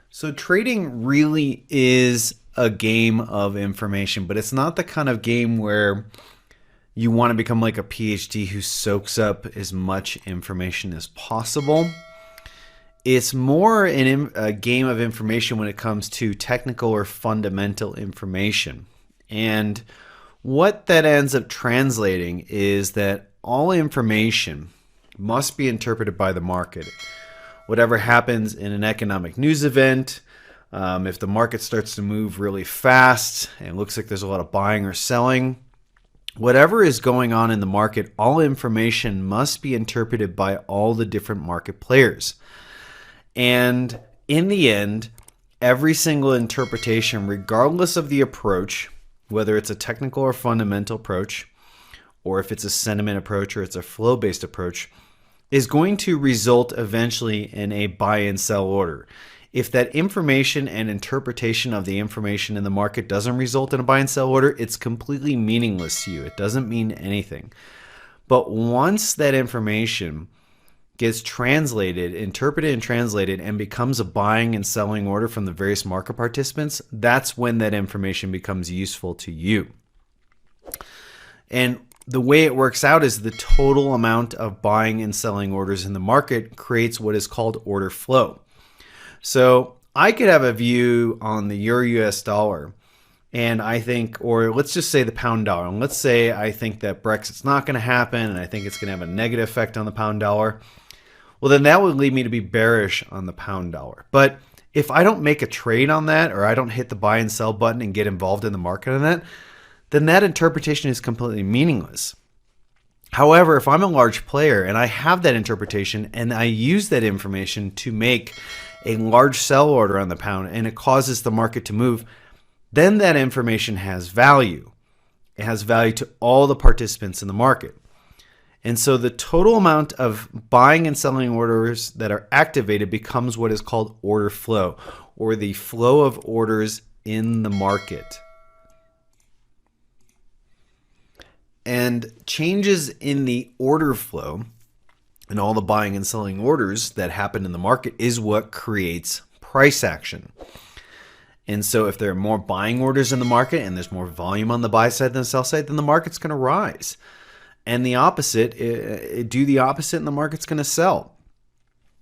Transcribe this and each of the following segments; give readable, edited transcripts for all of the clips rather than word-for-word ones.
So trading really is a game of information, but it's not the kind of game where you want to become like a PhD who soaks up as much information as possible. It's more a game of information when it comes to technical or fundamental information. And what that ends up translating is that all information must be interpreted by the market. Whatever happens in an economic news event, if the market starts to move really fast and it looks like there's a lot of buying or selling, whatever is going on in the market, all information must be interpreted by all the different market players. And in the end, every single interpretation, regardless of the approach, whether it's a technical or fundamental approach, or if it's a sentiment approach or it's a flow-based approach, is going to result eventually in a buy and sell order. If that information and interpretation of the information in the market doesn't result in a buy and sell order, it's completely meaningless to you. It doesn't mean anything. But once that information gets translated, interpreted and translated, and becomes a buying and selling order from the various market participants, that's when that information becomes useful to you. And the way it works out is the total amount of buying and selling orders in the market creates what is called order flow. So I could have a view on the euro US dollar, and I think, or let's just say the pound dollar, and let's say I think that Brexit's not going to happen and I think it's going to have a negative effect on the pound dollar. Well, then that would lead me to be bearish on the pound dollar. But if I don't make a trade on that, or I don't hit the buy and sell button and get involved in the market on that, then that interpretation is completely meaningless. However, if I'm a large player and I have that interpretation and I use that information to make a large sell order on the pound and it causes the market to move, then that information has value. It has value to all the participants in the market. And so the total amount of buying and selling orders that are activated becomes what is called order flow, or the flow of orders in the market. And changes in the order flow and all the buying and selling orders that happen in the market is what creates price action. And so if there are more buying orders in the market and there's more volume on the buy side than the sell side, then the market's going to rise. And the opposite, do the opposite and the market's going to sell.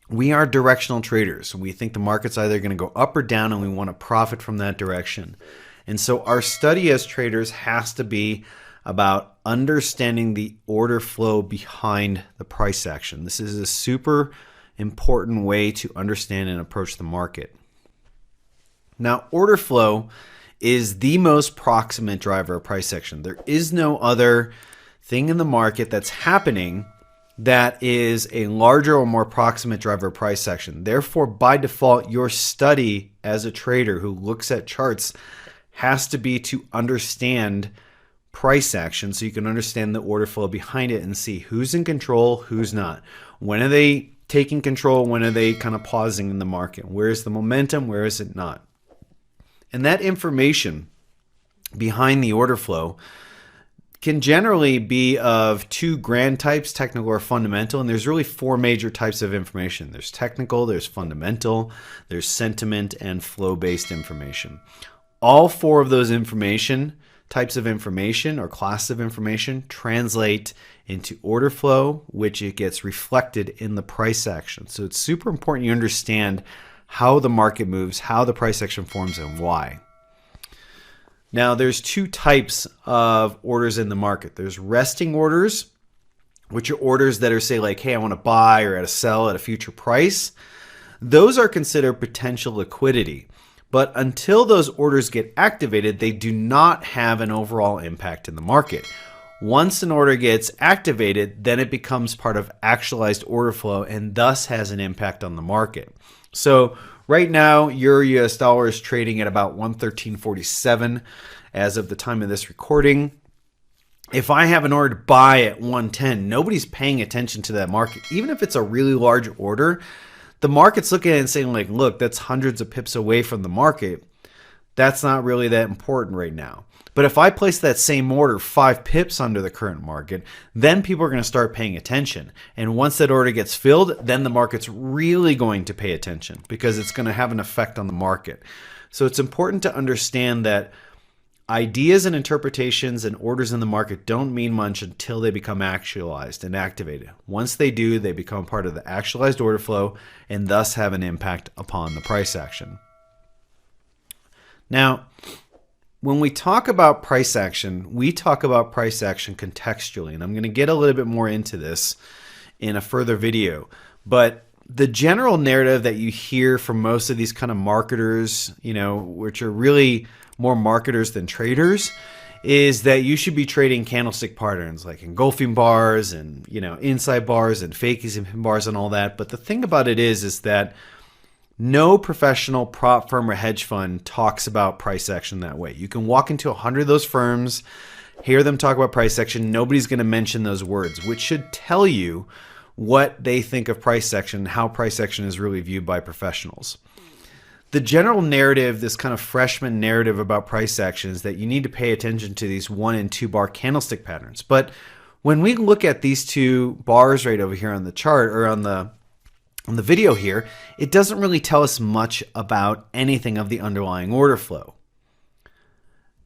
We are directional traders. We think the market's either going to go up or down and we want to profit from that direction. And so our study as traders has to be about understanding the order flow behind the price action. This is a super important way to understand and approach the market. Now, order flow is the most proximate driver of price action. There is no other thing in the market that's happening that is a larger or more proximate driver of price action. Therefore, by default, your study as a trader who looks at charts has to be to understand price action so you can understand the order flow behind it and see who's in control, who's not. When are they taking control? When are they kind of pausing in the market? Where is the momentum? Where is it not? And that information behind the order flow can generally be of two grand types, technical or fundamental. And there's really four major types of information. There's technical, there's fundamental, there's sentiment, and flow-based information. All four of those types of information or classes of information translate into order flow, which it gets reflected in the price action. So it's super important you understand how the market moves, how the price action forms, and why. Now, there's two types of orders in the market. There's resting orders, which are orders that are, say, like, hey, I want to buy or at a sell at a future price. Those are considered potential liquidity. But until those orders get activated, they do not have an overall impact in the market. Once an order gets activated, then it becomes part of actualized order flow and thus has an impact on the market. So right now, Euro US dollar is trading at about 113.47 as of the time of this recording. If I have an order to buy at 110, nobody's paying attention to that market. Even if it's a really large order, the market's looking at it and saying, like, look, that's hundreds of pips away from the market. That's not really that important right now. But if I place that same order 5 pips under the current market, then people are going to start paying attention. And once that order gets filled, then the market's really going to pay attention because it's going to have an effect on the market. So it's important to understand that ideas and interpretations and orders in the market don't mean much until they become actualized and activated. Once they do, they become part of the actualized order flow and thus have an impact upon the price action. Now, when we talk about price action, we talk about price action contextually, and I'm going to get a little bit more into this in a further video. But the general narrative that you hear from most of these kind of marketers, which are really more marketers than traders, is that you should be trading candlestick patterns like engulfing bars and, inside bars and fakies and pin bars and all that. But the thing about it is that no professional prop firm or hedge fund talks about price action that way. You can walk into 100 of those firms, hear them talk about price action. Nobody's going to mention those words, which should tell you what they think of price action, how price action is really viewed by professionals. The general narrative, this kind of freshman narrative about price action, is that you need to pay attention to these 1 and 2 bar candlestick patterns. But when we look at these 2 bars right over here on the chart or on the video here, it doesn't really tell us much about anything of the underlying order flow.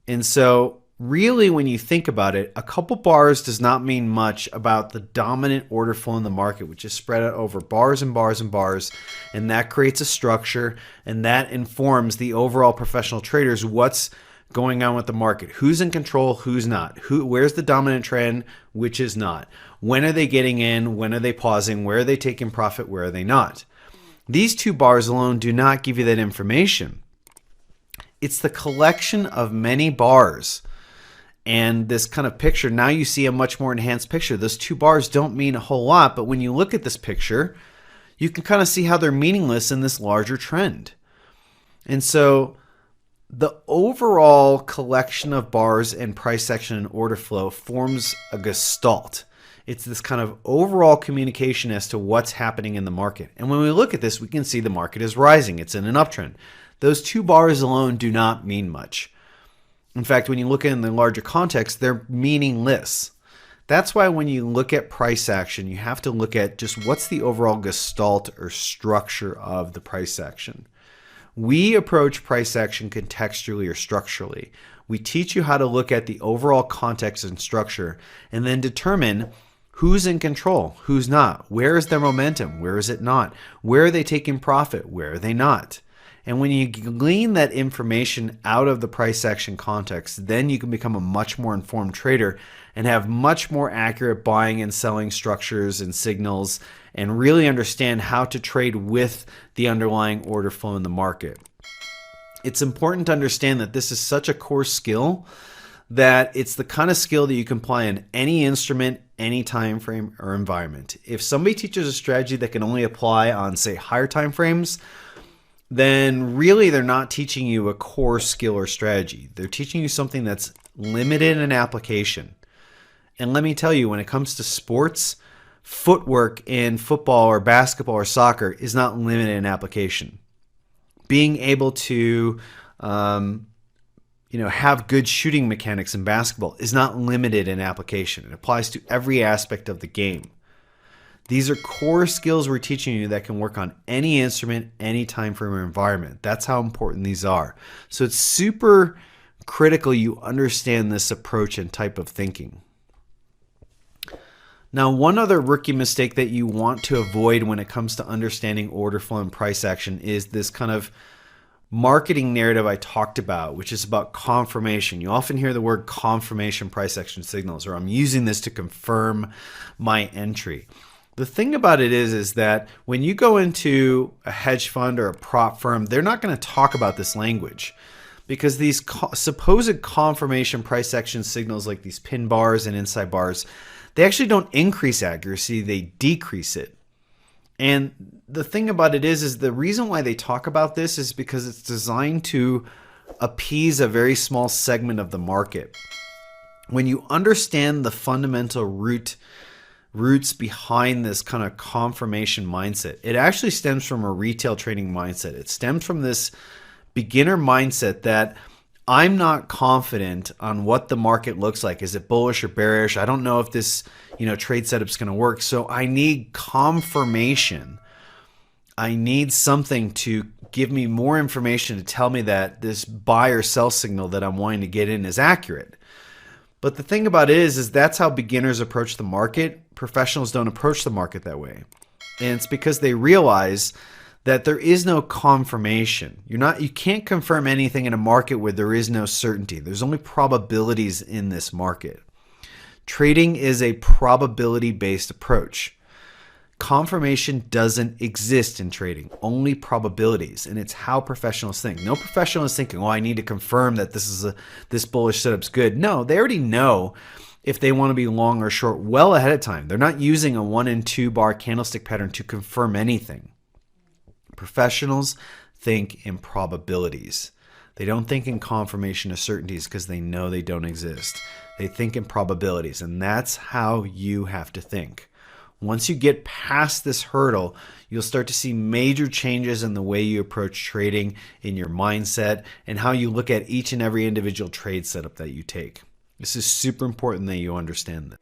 And so really, when you think about it, a couple bars does not mean much about the dominant order flow in the market, which is spread out over bars and bars and bars, and that creates a structure, and that informs the overall professional traders what's going on with the market. Who's in control, who's not? Where's the dominant trend, which is not? When are they getting in? When are they pausing? Where are they taking profit? Where are they not? These 2 bars alone do not give you that information. It's the collection of many bars and this kind of picture. Now you see a much more enhanced picture. Those 2 bars don't mean a whole lot, but when you look at this picture, you can kind of see how they're meaningless in this larger trend. And so the overall collection of bars and price action and order flow forms a gestalt. It's this kind of overall communication as to what's happening in the market. And when we look at this, we can see the market is rising. It's in an uptrend. Those 2 bars alone do not mean much. In fact, when you look in the larger context, they're meaningless. That's why when you look at price action, you have to look at just what's the overall gestalt or structure of the price action. We approach price action contextually or structurally. We teach you how to look at the overall context and structure and then determine who's in control, who's not, where is their momentum, where is it not, where are they taking profit, where are they not. And when you glean that information out of the price action context, then you can become a much more informed trader and have much more accurate buying and selling structures and signals and really understand how to trade with the underlying order flow in the market. It's important to understand that this is such a core skill that it's the kind of skill that you can apply in any instrument, any time frame or environment. If somebody teaches a strategy that can only apply on, say, higher time frames, then really they're not teaching you a core skill or strategy. They're teaching you something that's limited in application. And let me tell you, when it comes to sports, footwork in football or basketball or soccer is not limited in application. Being able to have good shooting mechanics in basketball is not limited in application. It applies to every aspect of the game. These are core skills we're teaching you that can work on any instrument, any time frame or environment. That's how important these are. So it's super critical you understand this approach and type of thinking. Now, one other rookie mistake that you want to avoid when it comes to understanding order flow and price action is this kind of marketing narrative I talked about, which is about confirmation. You often hear the word confirmation price action signals, or I'm using this to confirm my entry. The thing about it is that when you go into a hedge fund or a prop firm, they're not going to talk about this language because these supposed confirmation price action signals like these pin bars and inside bars, they actually don't increase accuracy, they decrease it. And the thing about it is the reason why they talk about this is because it's designed to appease a very small segment of the market. When you understand the fundamental roots behind this kind of confirmation mindset, it actually stems from a retail trading mindset. It stems from this beginner mindset that I'm not confident on what the market looks like. Is it bullish or bearish? I don't know if this, trade setup's going to work. So I need confirmation. I need something to give me more information to tell me that this buy or sell signal that I'm wanting to get in is accurate. But the thing about it is that's how beginners approach the market. Professionals don't approach the market that way. And it's because they realize that there is no confirmation. You can't confirm anything in a market where there is no certainty. There's only probabilities in this market. Trading is a probability-based approach. Confirmation doesn't exist in trading, only probabilities, and it's how professionals think. No professional is thinking, "Oh, I need to confirm that this bullish setup's good." No, they already know if they want to be long or short well ahead of time. They're not using a 1 and 2 bar candlestick pattern to confirm anything. Professionals think in probabilities. They don't think in confirmation of certainties because they know they don't exist. They think in probabilities, and that's how you have to think. Once you get past this hurdle, you'll start to see major changes in the way you approach trading, in your mindset, and how you look at each and every individual trade setup that you take. This is super important that you understand this.